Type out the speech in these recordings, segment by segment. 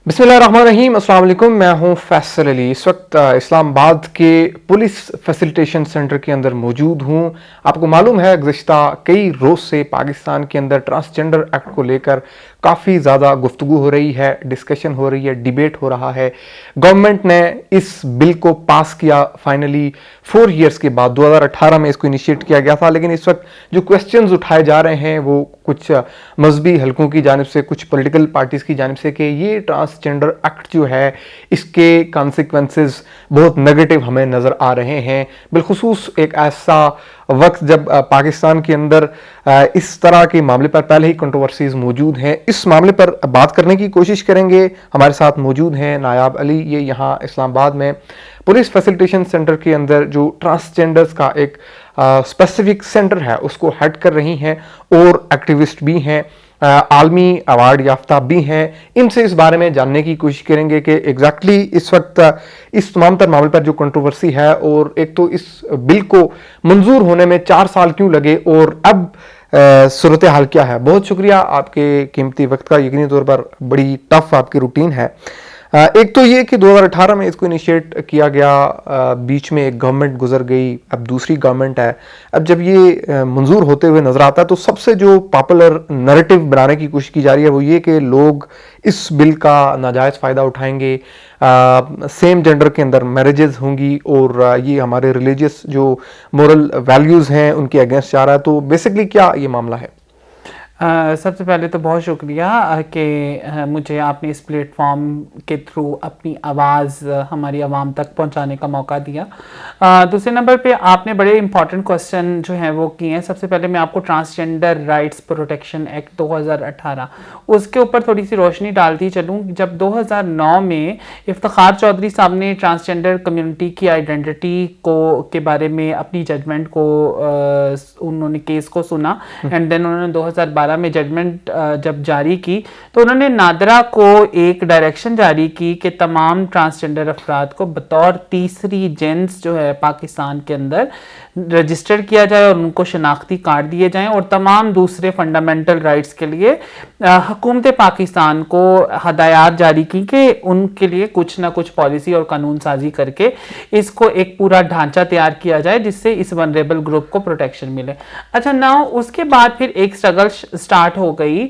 बिस्मिल्लाहिर्रहमानिर्रहीम। अस्सलाम वालेकुम। मैं हूं फैसल अली। इस वक्त इस्लामाबाद के पुलिस फैसिलिटेशन सेंटर के अंदर मौजूद हूं। आपको मालूम है गुज़िश्ता कई रोज़ से पाकिस्तान के अंदर ट्रांसजेंडर एक्ट को लेकर काफ़ी ज़्यादा गुफ्तगू हो रही है, डिस्कशन हो रही है, डिबेट हो रहा है। गवर्नमेंट ने इस बिल को पास किया फाइनली 4 ईयर्स के बाद। 2018 में इसको इनिशिएट किया गया था, लेकिन इस वक्त जो क्वेश्चंस उठाए जा रहे हैं वो कुछ मजहबी हलकों की जानिब से, कुछ पॉलिटिकल पार्टीज की जानिब से कि ये ट्रांसजेंडर एक्ट जो है इसके कॉन्सिक्वेंसेस बहुत नेगेटिव हमें नज़र आ रहे हैं। बिलखुसूस एक ऐसा वक्त जब पाकिस्तान के अंदर इस तरह के मामले पर पहले ही कंट्रोवर्सीज मौजूद हैं। इस मामले पर बात करने की कोशिश करेंगे। हमारे साथ मौजूद हैं नायाब अली। ये यहाँ इस्लामाबाद में पुलिस फैसिलिटेशन सेंटर के अंदर जो ट्रांसजेंडर्स का एक स्पेसिफिक सेंटर है उसको हेड कर रही हैं और एक्टिविस्ट भी हैं, आलमी अवार्ड याफ्ता भी हैं। इनसे इस बारे में जानने की कोशिश करेंगे कि एग्जैक्टली इस वक्त इस तमाम तर मामले पर जो कंट्रोवर्सी है, और एक तो इस बिल को मंजूर होने में 4 साल क्यों लगे और अब सूरत हाल क्या है। बहुत शुक्रिया आपके कीमती वक्त का। यकीनी तौर पर बड़ी टफ आपकी रूटीन है। एक तो ये कि 2018 में इसको इनिशिएट किया गया, बीच में एक गवर्नमेंट गुजर गई, अब दूसरी गवर्नमेंट है। अब जब ये मंजूर होते हुए नजर आता है तो सबसे जो पॉपुलर नैरेटिव बनाने की कोशिश की जा रही है वो ये कि लोग इस बिल का नाजायज़ फ़ायदा उठाएंगे, सेम जेंडर के अंदर मैरिजेस होंगी और ये हमारे रिलीजियस जो मोरल वैल्यूज़ हैं उनके अगेंस्ट जा रहा है। तो बेसिकली क्या ये मामला है? सबसे पहले तो बहुत शुक्रिया कि मुझे आपने इस प्लेटफॉर्म के थ्रू अपनी आवाज़ हमारी आवाम तक पहुंचाने का मौका दिया। दूसरे नंबर पे आपने बड़े इंपॉर्टेंट क्वेश्चन जो हैं वो किए हैं। सबसे पहले मैं आपको ट्रांसजेंडर राइट्स प्रोटेक्शन एक्ट 2018 उसके ऊपर थोड़ी सी रोशनी डालती चलूँ। जब 2009 में इफ्तिखार चौधरी साहब ने ट्रांसजेंडर कम्युनिटी की आइडेंटिटी के बारे में अपनी जजमेंट को उन्होंने केस को सुना एंड देन उन्होंने 2012 में जजमेंट जब जारी की तो उन्होंने नादरा को एक डायरेक्शन जारी की कि तमाम ट्रांसजेंडर अफराद को बतौर तीसरी जेंस जो है पाकिस्तान के अंदर रजिस्टर किया जाए और उनको शनाख्ती कार्ड दिए जाएं, और तमाम दूसरे फंडामेंटल राइट्स के लिए हुकूमत पाकिस्तान को हदायत जारी की कि उनके लिए कुछ ना कुछ पॉलिसी और कानून साजी करके इसको एक पूरा ढांचा तैयार किया जाए जिससे इस वनरेबल ग्रुप को प्रोटेक्शन मिले। अच्छा, नाउ उसके बाद फिर एक स्ट्रगल स्टार्ट हो गई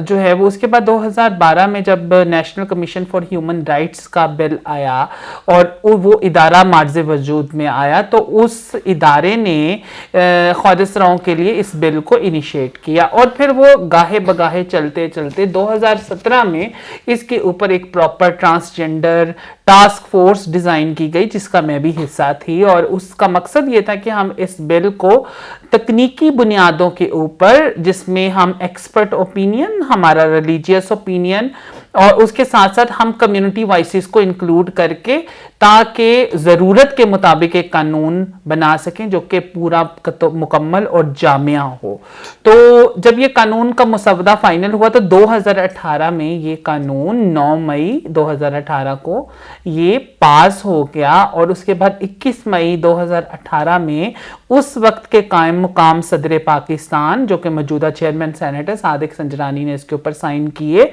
जो है वो उसके बाद 2012 में जब national commission for human rights का बिल आया और वो इदारा मार्ज़ वजूद में आया तो उस इदारे ने ख्वारिसराओं के लिए इस बिल को इनिशिएट किया और फिर वो गाहे बगाहे चलते चलते 2017 में इसके ऊपर एक proper transgender task force design की गई जिसका मैं भी हिस्सा थी, और उसका मकसद ये था कि हम इस बिल को तकनीकी बुनियादों के ऊपर, जिसमें हम एक्सपर्ट ओपिनियन, हमारा रिलीजियस ओपिनियन और उसके साथ साथ हम कम्युनिटी वॉइसेस को इंक्लूड करके ताकि ज़रूरत के मुताबिक एक कानून बना सकें जो कि पूरा मुकम्मल और जामिया हो। तो जब ये कानून का मसवदा फाइनल हुआ तो 2018 में ये कानून 9 मई 2018 को ये पास हो गया, और उसके बाद 21 मई 2018 में उस वक्त के कायम मुकाम सदर पाकिस्तान जो कि मौजूदा चेयरमैन सेनेटर सादिक संजरानी ने इसके ऊपर साइन किए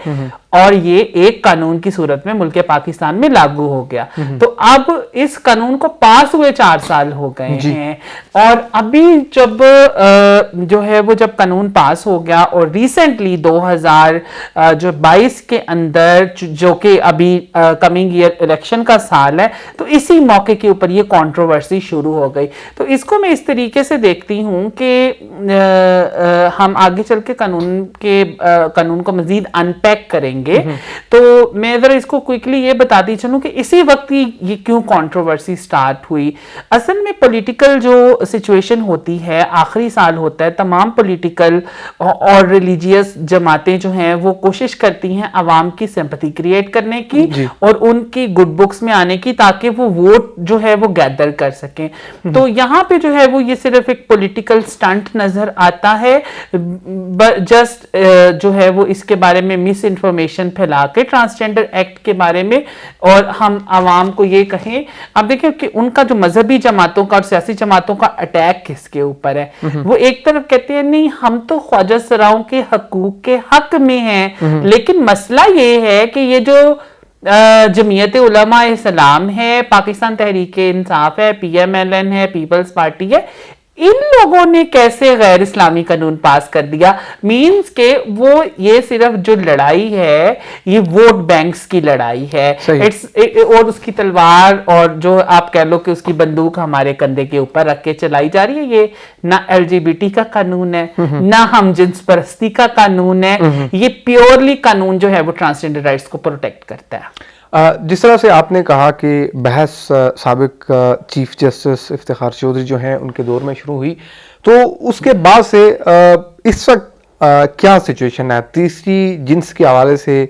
और ये एक कानून की सूरत में मुल्क पाकिस्तान में लागू हो गया। तो अब इस कानून को पास हुए 4 साल हो गए हैं, और अभी जब जो है वो जब कानून पास हो गया और रिसेंटली 2022 के अंदर जो कि अभी कमिंग ईयर इलेक्शन का साल है, तो इसी मौके के ऊपर ये कंट्रोवर्सी शुरू हो गई। तो इसको मैं इस तरीके से देखती हूँ कि हम आगे चल के कानून को मजीद अनपैक करेंगे। तो मैं जरा इसको क्विकली ये बताती चलूं कि इसी वक्त ये क्यों कंट्रोवर्सी स्टार्ट हुई। असल में पॉलिटिकल जो सिचुएशन होती है, आखिरी साल होता है, तमाम पॉलिटिकल और रिलीजियस जमातें जो हैं वो कोशिश करती हैं आवाम की सिंपैथी क्रिएट करने की और उनकी गुड बुक्स में आने की, ताकि वो वोट जो है वो गैदर कर सकें। तो यहाँ पे जो है वो ये सिर्फ एक पॉलिटिकल स्टंट नजर आता है, जस्ट जो है वो इसके बारे में मिस इन्फॉर्मेशन انفارمیشن پھیلا کے ٹرانسجینڈر ایکٹ کے بارے میں اور ہم عوام کو یہ کہیں. اب دیکھیں کہ ان کا جو مذہبی جماعتوں کا اور سیاسی جماعتوں کا اٹیک کس کے اوپر ہے. وہ ایک طرف کہتے ہیں نہیں ہم تو خواجہ سراؤں کے حقوق کے حق میں ہیں, لیکن مسئلہ یہ ہے کہ یہ جو جمعیت علماء اسلام ہے, پاکستان تحریک انصاف ہے, PMLN ہے, پیپلز پارٹی ہے, ان لوگوں نے کیسے غیر اسلامی قانون پاس کر دیا. مینز کہ وہ یہ صرف جو لڑائی ہے یہ ووٹ بینکس کی لڑائی ہے, اور اس کی تلوار اور جو آپ کہہ لو کہ اس کی بندوق ہمارے کندھے کے اوپر رکھ کے چلائی جا رہی ہے. یہ نہ LGBT کا قانون ہے, نہ ہم جنس پرستی کا قانون ہے, یہ پیورلی قانون جو ہے وہ ٹرانسجینڈر رائٹس کو پروٹیکٹ کرتا ہے. جس طرح سے آپ نے کہا کہ بحث سابق چیف جسٹس افتخار چودھری جو ہیں ان کے دور میں شروع ہوئی, تو اس کے بعد سے اس وقت کیا سچویشن ہے تیسری جنس کے حوالے سے؟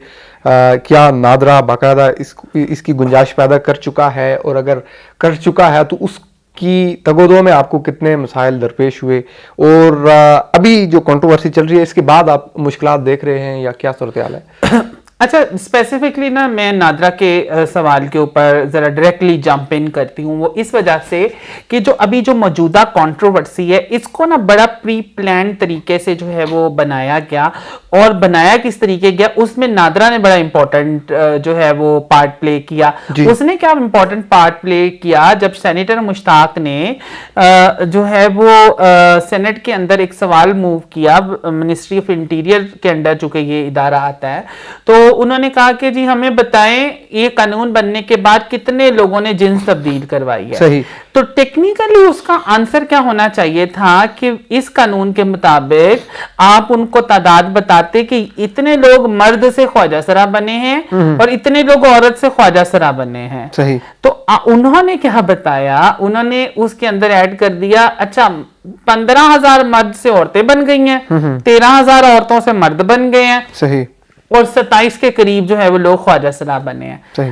کیا نادرہ باقاعدہ اس کی گنجائش پیدا کر چکا ہے, اور اگر کر چکا ہے تو اس کی تگودو میں آپ کو کتنے مسائل درپیش ہوئے, اور ابھی جو کنٹروورسی چل رہی ہے اس کے بعد آپ مشکلات دیکھ رہے ہیں یا کیا صورتحال ہے؟ اچھا, اسپیسیفکلی نا میں نادرہ کے سوال کے اوپر ذرا ڈائریکٹلی جمپ ان کرتی ہوں, وہ اس وجہ سے کہ جو ابھی جو موجودہ کنٹروورسی ہے اس کو نا بڑا پری پلان طریقے سے جو ہے وہ بنایا گیا, اور بنایا کس طریقے گیا اس میں نادرہ نے بڑا امپورٹنٹ جو ہے وہ پارٹ پلے کیا. اس نے کیا امپورٹنٹ پارٹ پلے کیا, جب سینیٹر مشتاق نے جو ہے وہ سینٹ کے اندر ایک سوال موو کیا منسٹری آف انٹیریئر کے انڈر چونکہ یہ ادارہ آتا ہے, تو انہوں نے کہا کہ جی ہمیں بتائیں یہ قانون بننے کے بعد کتنے لوگوں نے جنس تبدیل کروائی ہے. صحیح. تو ٹیکنیکلی اس کا آنسر کیا ہونا چاہیے تھا کہ اس قانون کے مطابق آپ ان کو تعداد بتاتے کہ اتنے لوگ مرد سے خواجہ سرا بنے ہیں اور اتنے لوگ عورت سے خواجہ سرا بنے ہیں. صحیح. تو انہوں نے کیا بتایا, انہوں نے اس کے اندر ایڈ کر دیا اچھا 15,000 مرد سے عورتیں بن گئی ہیں, 13,000 عورتوں سے مرد بن گئے ہیں. صحیح. اور 27 کے قریب جو ہے وہ لوگ خواجہ سرا بنے ہیں. صحیح.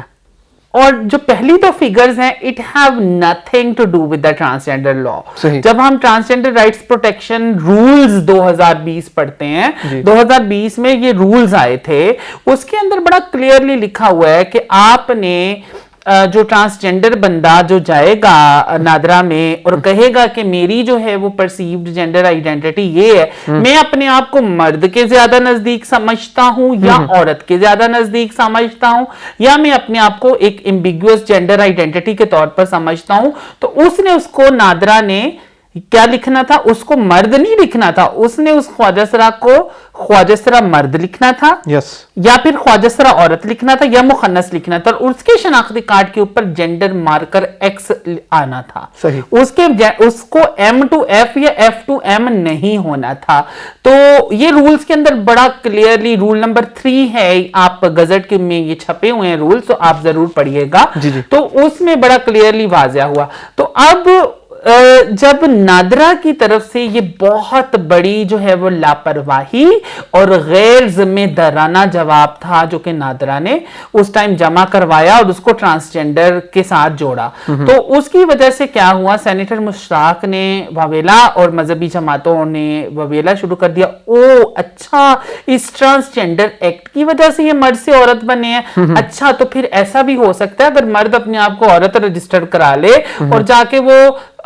اور جو پہلی دو فیگرز ہیں it have nothing to do with the transgender law. جب ہم ٹرانسجینڈر رائٹس پروٹیکشن رولز 2020 پڑھتے ہیں, 2020 میں یہ رولز آئے تھے, اس کے اندر بڑا کلیئرلی لکھا ہوا ہے کہ آپ نے جو ٹرانسجینڈر بندہ جو جائے گا نادرہ میں اور کہے گا کہ میری جو ہے وہ پرسیوڈ جینڈر آئیڈینٹی یہ ہے, میں اپنے آپ کو مرد کے زیادہ نزدیک سمجھتا ہوں یا عورت کے زیادہ نزدیک سمجھتا ہوں, یا میں اپنے آپ کو ایک ایمبیگوس جینڈر آئیڈینٹی کے طور پر سمجھتا ہوں, تو اس نے اس کو نادرہ نے کیا لکھنا تھا, اس کو مرد نہیں لکھنا تھا, اس نے اس خواجہ سرا کو خواجہ سرا مرد لکھنا تھا, یا پھر خواجہ سرا عورت لکھنا تھا, یا مخنث لکھنا تھا, اور اس کے شناختی کارڈ کے اوپر جینڈر مارکر ایکس آنا تھا. اس کو M to F یا F to M نہیں ہونا تھا. تو یہ رولز کے اندر بڑا کلیئرلی رول نمبر 3 ہے, آپ گزٹ کے میں یہ چھپے ہوئے ہیں رولز, تو آپ ضرور پڑھیے گا. تو اس میں بڑا کلیئرلی واضح ہوا. تو اب جب نادرہ کی طرف سے یہ بہت بڑی جو ہے وہ لاپرواہی اور غیر ذمہ دارانہ جواب تھا جو کہ نادرہ نے اس ٹائم جمع کروایا اور اس کو ٹرانسجینڈر کے ساتھ جوڑا, تو اس کی وجہ سے کیا ہوا, سینیٹر مشتاق نے واویلا اور مذہبی جماعتوں نے واویلا شروع کر دیا, او اچھا اس ٹرانسجینڈر ایکٹ کی وجہ سے یہ مرد سے عورت بنے ہیں, اچھا تو پھر ایسا بھی ہو سکتا ہے اگر مرد اپنے آپ کو عورت رجسٹر کرا لے اور جا کے وہ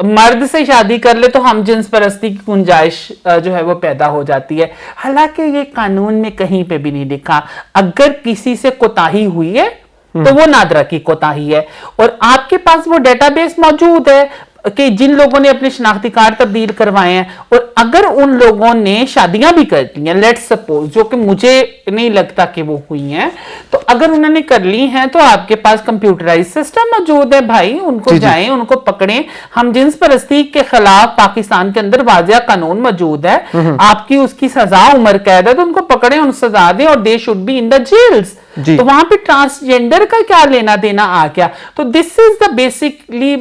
مرد سے شادی کر لے تو ہم جنس پرستی کی گنجائش جو ہے وہ پیدا ہو جاتی ہے. حالانکہ یہ قانون میں کہیں پہ بھی نہیں لکھا. اگر کسی سے کوتاہی ہوئی ہے تو وہ نادرہ کی کوتاہی ہے, اور آپ کے پاس وہ ڈیٹا بیس موجود ہے کہ جن لوگوں نے اپنے شناختی کارڈ تبدیل کروائے ہیں, اور اگر ان لوگوں نے شادیاں بھی کر لی ہیں, لیٹس سپوز, جو کہ مجھے نہیں لگتا کہ وہ ہوئی ہیں, تو اگر انہوں نے کر لی ہیں تو آپ کے پاس کمپیوٹرائز سسٹم موجود ہے بھائی, ان کو جائیں, ان کو پکڑیں. ہم جنس پرستی کے خلاف پاکستان کے اندر واضح قانون موجود ہے, آپ کی اس کی سزا عمر قید ہے, تو ان کو پکڑیں, ان سزا دیں, اور they should be in the jails. تو وہاں پہ ٹرانسجینڈر کا کیا لینا دینا آ گیا. تو دس از دا بیسکلی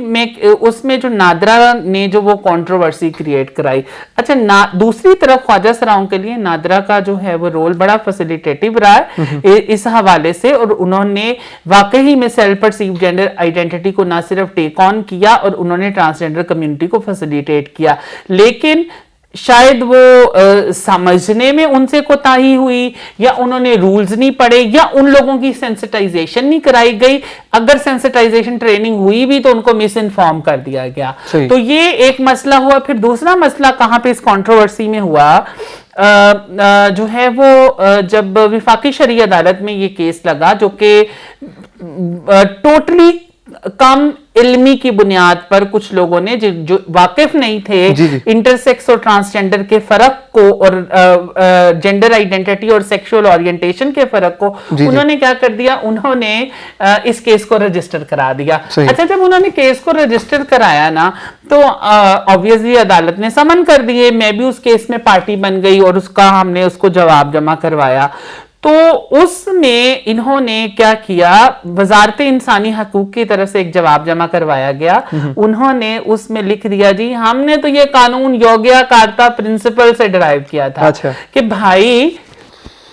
اس میں جو نادرہ نے جو وہ کنٹروورسی کریٹ کرائی. اچھا, دوسری طرف خواجہ سراؤں کے لیے نادرہ کا جو ہے وہ رول بڑا فیسیلیٹیٹیو رہا ہے اس حوالے سے, اور انہوں نے واقعی میں سیلف پرسیوڈ جینڈر آئیڈینٹی کو نہ صرف ٹیک آن کیا اور انہوں نے ٹرانسجینڈر کمیونٹی کو فیسیلیٹیٹ کیا. لیکن शायद वो समझने में उनसे कोताही हुई, या उन्होंने रूल्स नहीं पढ़े, या उन लोगों की सेंसिटाइजेशन नहीं कराई गई। अगर सेंसिटाइजेशन ट्रेनिंग हुई भी तो उनको मिस इन्फॉर्म कर दिया गया। तो ये एक मसला हुआ। फिर दूसरा मसला कहां पे इस कंट्रोवर्सी में हुआ, जो है वो जब विफाकी शरई अदालत में ये केस लगा, जो कि टोटली कम इल्मी की बुनियाद पर कुछ लोगों ने जो वाकिफ नहीं थे इंटरसेक्स और ट्रांसजेंडर के फर्क को, और जेंडर आइडेंटिटी और सेक्सुअल ओरिएंटेशन के फर्क को, उन्होंने क्या कर दिया, उन्होंने इस केस को रजिस्टर करा दिया। अच्छा, जब उन्होंने केस को रजिस्टर कराया ना, तो ऑब्वियसली अदालत ने समन कर दिए। मैं भी उस केस में पार्टी बन गई और हमने उसको जवाब जमा करवाया। तो उसमें इन्होंने क्या किया, वजारत इंसानी हकूक की तरफ से एक जवाब जमा करवाया गया। उन्होंने उसमें लिख दिया, जी हमने तो ये कानून योग्यकार्ता प्रिंसिपल से डिराइव किया था। अच्छा। कि भाई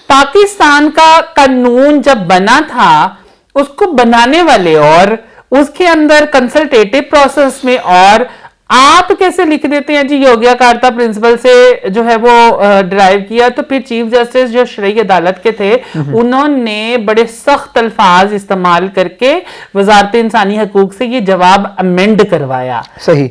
पाकिस्तान का कानून जब बना था, उसको बनाने वाले और उसके अंदर कंसल्टेटिव प्रोसेस में, और आप कैसे लिख देते हैं जी योग्यकार्ता प्रिंसिपल से जो है वो डिराइव किया। तो फिर चीफ जस्टिस जो शरई अदालत के थे, उन्होंने बड़े सख्त अल्फाज इस्तेमाल करके वजारत इंसानी हकूक से ये जवाब अमेंड करवाया। सही।